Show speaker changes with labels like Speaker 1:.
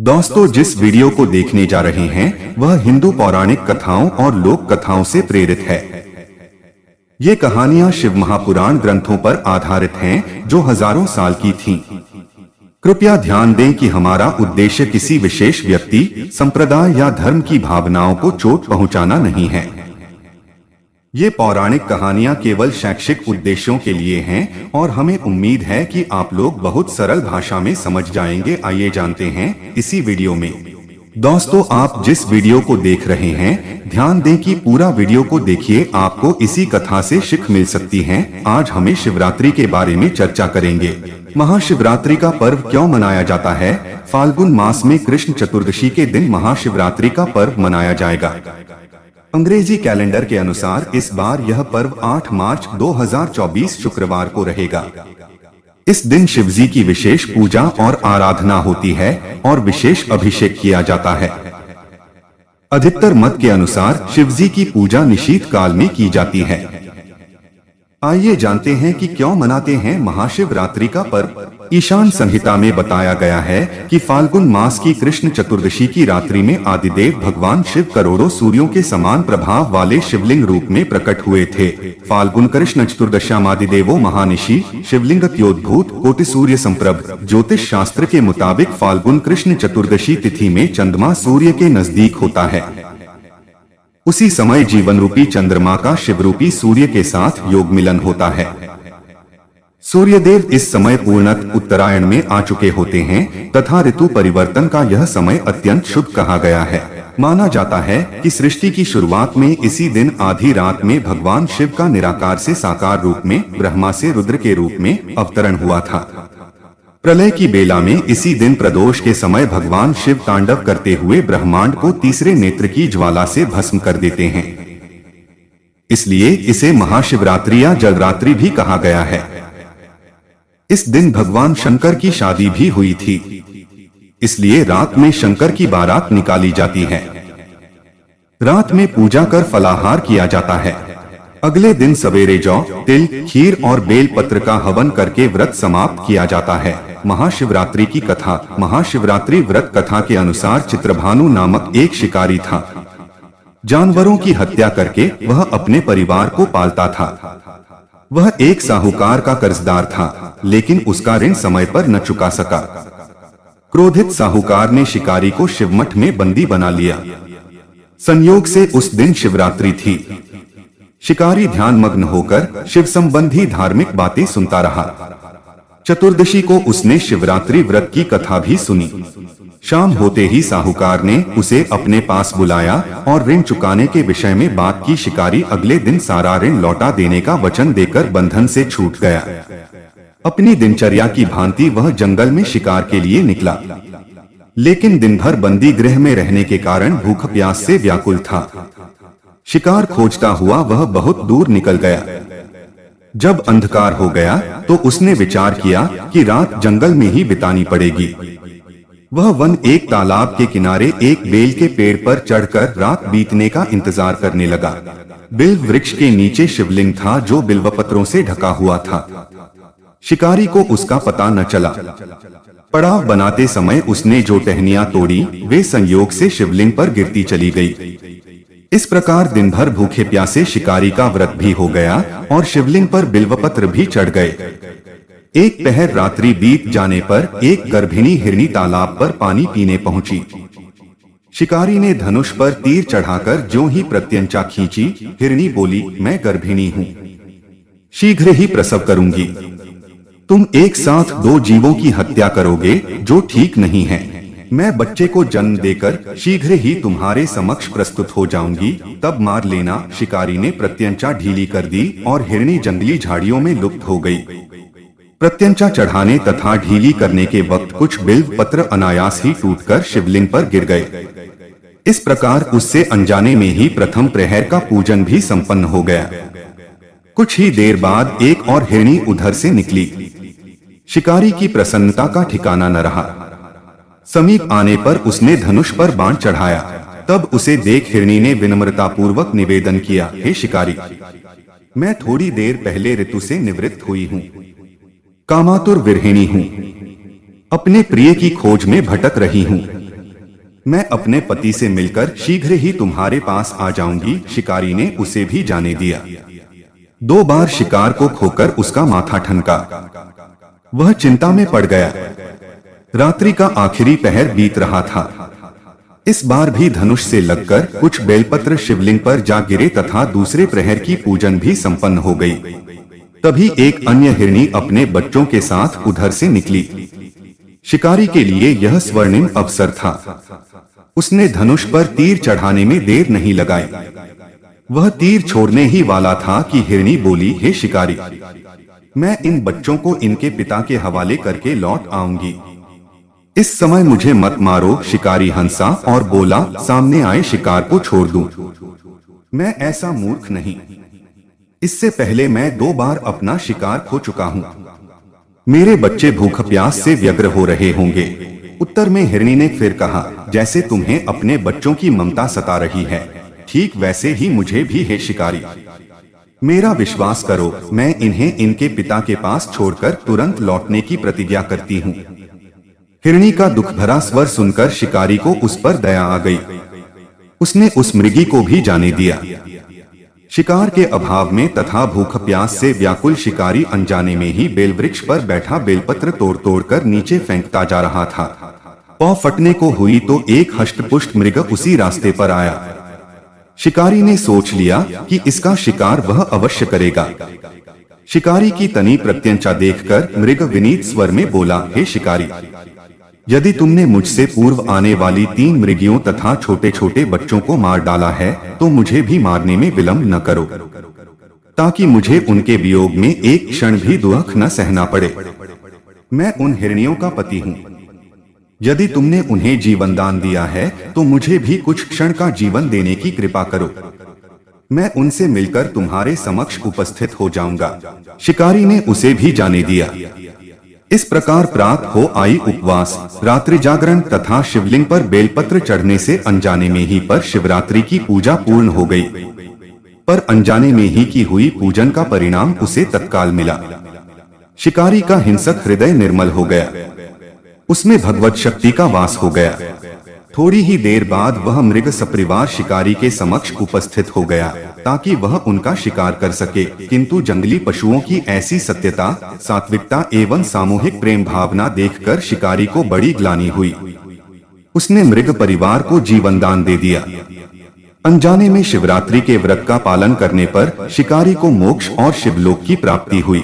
Speaker 1: दोस्तों, जिस वीडियो को देखने जा रहे हैं वह हिंदू पौराणिक कथाओं और लोक कथाओं से प्रेरित है। ये कहानियां शिव महापुराण ग्रंथों पर आधारित हैं जो हजारों साल की थीं। कृपया ध्यान दें कि हमारा उद्देश्य किसी विशेष व्यक्ति, संप्रदाय या धर्म की भावनाओं को चोट पहुंचाना नहीं है। ये पौराणिक कहानियां केवल शैक्षिक उद्देश्यों के लिए हैं और हमें उम्मीद है कि आप लोग बहुत सरल भाषा में समझ जाएंगे। आइए जानते हैं इसी वीडियो में। दोस्तों, आप जिस वीडियो को देख रहे हैं ध्यान दें कि पूरा वीडियो को देखिए, आपको इसी कथा से शिक्षा मिल सकती है। आज हमें शिवरात्रि के बारे में चर्चा करेंगे। महाशिवरात्रि का पर्व क्यों मनाया जाता है? फाल्गुन मास में कृष्ण चतुर्दशी के दिन महाशिवरात्रि का पर्व मनाया जाएगा। अंग्रेजी कैलेंडर के अनुसार इस बार यह पर्व 8 मार्च 2024 शुक्रवार को रहेगा। इस दिन शिवजी की विशेष पूजा और आराधना होती है और विशेष अभिषेक किया जाता है। अधिकतर मत के अनुसार शिवजी की पूजा निशीत काल में की जाती है। आइए जानते हैं कि क्यों मनाते हैं महाशिवरात्रि का पर्व। ईशान संहिता में बताया गया है कि फाल्गुन मास की कृष्ण चतुर्दशी की रात्रि में आदिदेव भगवान शिव करोड़ों सूर्यों के समान प्रभाव वाले शिवलिंग रूप में प्रकट हुए थे। फाल्गुन कृष्ण चतुर्दश्याम आदिदेवो महानिशि शिवलिंगत्योद्भूत कोटि सूर्य संप्रभ। ज्योतिष शास्त्र के मुताबिक फाल्गुन कृष्ण चतुर्दशी तिथि में चंद्रमा सूर्य के नजदीक होता है। उसी समय जीवन रूपी चंद्रमा का शिव रूपी सूर्य के साथ योग मिलन होता है। सूर्यदेव इस समय पूर्णतः उत्तरायण में आ चुके होते हैं तथा ऋतु परिवर्तन का यह समय अत्यंत शुभ कहा गया है। माना जाता है कि सृष्टि की शुरुआत में इसी दिन आधी रात में भगवान शिव का निराकार से साकार रूप में, ब्रह्मा से रुद्र के रूप में अवतरण हुआ था। प्रलय की बेला में इसी दिन प्रदोष के समय भगवान शिव तांडव करते हुए ब्रह्मांड को तीसरे नेत्र की ज्वाला से भस्म कर देते हैं। इसलिए इसे महाशिवरात्रि या जलरात्रि भी कहा गया है। इस दिन भगवान शंकर की शादी भी हुई थी, इसलिए रात में शंकर की बारात निकाली जाती है। रात में पूजा कर फलाहार किया जाता है। अगले दिन सवेरे जौ, तिल, खीर और बेल पत्र का हवन करके व्रत समाप्त किया जाता है। महाशिवरात्रि की कथा। महाशिवरात्रि व्रत कथा के अनुसार चित्रभानु नामक एक शिकारी था। जानवरों की हत्या करके वह अपने परिवार को पालता था। वह एक साहूकार का कर्जदार था, लेकिन उसका ऋण समय पर न चुका सका। क्रोधित साहूकार ने शिकारी को शिवमठ में बंदी बना लिया। संयोग से उस दिन शिवरात्रि थी। शिकारी ध्यान मग्न होकर शिव संबंधी धार्मिक बातें सुनता रहा। चतुर्दशी को उसने शिवरात्रि व्रत की कथा भी सुनी। शाम होते ही साहूकार ने उसे अपने पास बुलाया और ऋण चुकाने के विषय में बात की। शिकारी अगले दिन सारा ऋण लौटा देने का वचन देकर बंधन से छूट गया। अपनी दिनचर्या की भांति वह जंगल में शिकार के लिए निकला, लेकिन दिन भर बंदी गृह में रहने के कारण भूख प्यास से व्याकुल था। शिकार खोजता हुआ वह बहुत दूर निकल गया। जब अंधकार हो गया तो उसने विचार किया कि रात जंगल में ही बितानी पड़ेगी। वह वन एक तालाब के किनारे एक बेल के पेड़ पर चढ़कर रात बीतने का इंतजार करने लगा। बिल्व वृक्ष के नीचे शिवलिंग था जो बिल्वपत्रों से ढका हुआ था। शिकारी को उसका पता न चला। पड़ाव बनाते समय उसने जो टहनियां तोड़ी वे संयोग से शिवलिंग पर गिरती चली गई। इस प्रकार दिन भर भूखे प्यासे शिकारी का व्रत भी हो गया और शिवलिंग पर बिल्वपत्र भी चढ़ गए। एक पहर रात्रि बीत जाने पर एक गर्भिणी हिरनी तालाब पर पानी पीने पहुंची। शिकारी ने धनुष पर तीर चढ़ाकर ज्यों ही प्रत्यंचा खींची, हिरनी बोली, मैं गर्भिणी हूँ, शीघ्र ही प्रसव करूंगी। तुम एक साथ 2 जीवों की हत्या करोगे जो ठीक नहीं है। मैं बच्चे को जन्म देकर शीघ्र ही तुम्हारे समक्ष प्रस्तुत हो जाऊंगी, तब मार लेना। शिकारी ने प्रत्यंचा ढीली कर दी और हिरनी जंगली झाड़ियों में लुप्त हो गई। प्रत्यंचा चढ़ाने तथा ढीली करने के वक्त कुछ बिल्व पत्र अनायास ही टूटकर शिवलिंग पर गिर गए। इस प्रकार उससे अनजाने में ही प्रथम प्रहर का पूजन भी संपन्न हो गया। कुछ ही देर बाद एक और हिरनी उधर से निकली। शिकारी की प्रसन्नता का ठिकाना न रहा। समीप आने पर उसने धनुष पर बाण चढ़ाया। तब उसे देख हिरनी ने विनम्रता पूर्वक निवेदन किया, हे शिकारी, मैं थोड़ी देर पहले ऋतु से निवृत्त हुई हूँ, कामातुर विरहिणी हूँ, अपने प्रिय की खोज में भटक रही हूँ। मैं अपने पति से मिलकर शीघ्र ही तुम्हारे पास आ जाऊंगी। शिकारी ने उसे भी जाने दिया। 2 बार शिकार को खोकर उसका माथा ठनका। वह चिंता में पड़ गया। रात्रि का आखिरी पहर बीत रहा था। इस बार भी धनुष से लगकर कुछ बेलपत्र शिवलिंग पर जा गिरे तथा दूसरे प्रहर की पूजन भी संपन्न हो गई। तभी एक अन्य हिरणी अपने बच्चों के साथ उधर से निकली। शिकारी के लिए यह स्वर्णिम अवसर था। उसने धनुष पर तीर चढ़ाने में देर नहीं लगाई। वह तीर छोड़ने ही वाला था कि हिरणी बोली, हे शिकारी, मैं इन बच्चों को इनके पिता के हवाले करके लौट आऊंगी। इस समय मुझे मत मारो। शिकारी हंसा और बोला, सामने आए शिकार को छोड़ दूं। मैं ऐसा मूर्ख नहीं। इससे पहले मैं 2 बार अपना शिकार खो चुका हूं। मेरे बच्चे भूख प्यास से व्यग्र हो रहे होंगे। उत्तर में हिरणी ने फिर कहा, जैसे तुम्हें अपने बच्चों की ममता सता रही है, ठीक वैसे ही मुझे भी है शिकारी। मेरा विश्वास करो, मैं इन्हें इनके पिता के पास छोड़कर तुरंत लौटने की प्रतिज्ञा करती हूँ। हिरणी का दुख भरा स्वर सुनकर शिकारी को उस पर दया आ गई। उसने उस मृगी को भी जाने दिया। शिकार के अभाव में तथा भूख प्यास से व्याकुल शिकारी अनजाने में ही बेलवृक्ष पर बैठा बेलपत्र तोड़ तोड़कर नीचे फेंकता जा रहा था। पौ फटने को हुई तो एक हष्टपुष्ट मृग उसी रास्ते पर आया। शिकारी ने सोच लिया कि इसका शिकार वह अवश्य करेगा। शिकारी की तनी प्रत्यंचा देखकर मृग विनीत स्वर में बोला, हे शिकारी, यदि तुमने मुझसे पूर्व आने वाली 3 मृगियों तथा छोटे छोटे बच्चों को मार डाला है तो मुझे भी मारने में विलंब न करो, ताकि मुझे उनके वियोग में एक क्षण भी दुख न सहना पड़े। मैं उन हिरनियों का पति हूँ। यदि तुमने उन्हें जीवन दान दिया है तो मुझे भी कुछ क्षण का जीवन देने की कृपा करो। मैं उनसे मिलकर तुम्हारे समक्ष उपस्थित हो जाऊंगा। शिकारी ने उसे भी जाने दिया। इस प्रकार प्रात हो आई उपवास, रात्रि जागरण तथा शिवलिंग पर बेलपत्र चढ़ने से अनजाने में ही पर शिवरात्रि की पूजा पूर्ण हो गई। पर अनजाने में ही की हुई पूजन का परिणाम उसे तत्काल मिला। शिकारी का हिंसक हृदय निर्मल हो गया। उसमें भगवत शक्ति का वास हो गया। थोड़ी ही देर बाद वह मृग सपरिवार शिकारी के समक्ष उपस्थित हो गया ताकि वह उनका शिकार कर सके। किंतु जंगली पशुओं की ऐसी सत्यता, सात्विकता एवं सामूहिक प्रेम भावना देखकर शिकारी को बड़ी ग्लानि हुई। उसने मृग परिवार को जीवन दान दे दिया। अनजाने में शिवरात्रि के व्रत का पालन करने पर शिकारी को मोक्ष और शिवलोक की प्राप्ति हुई।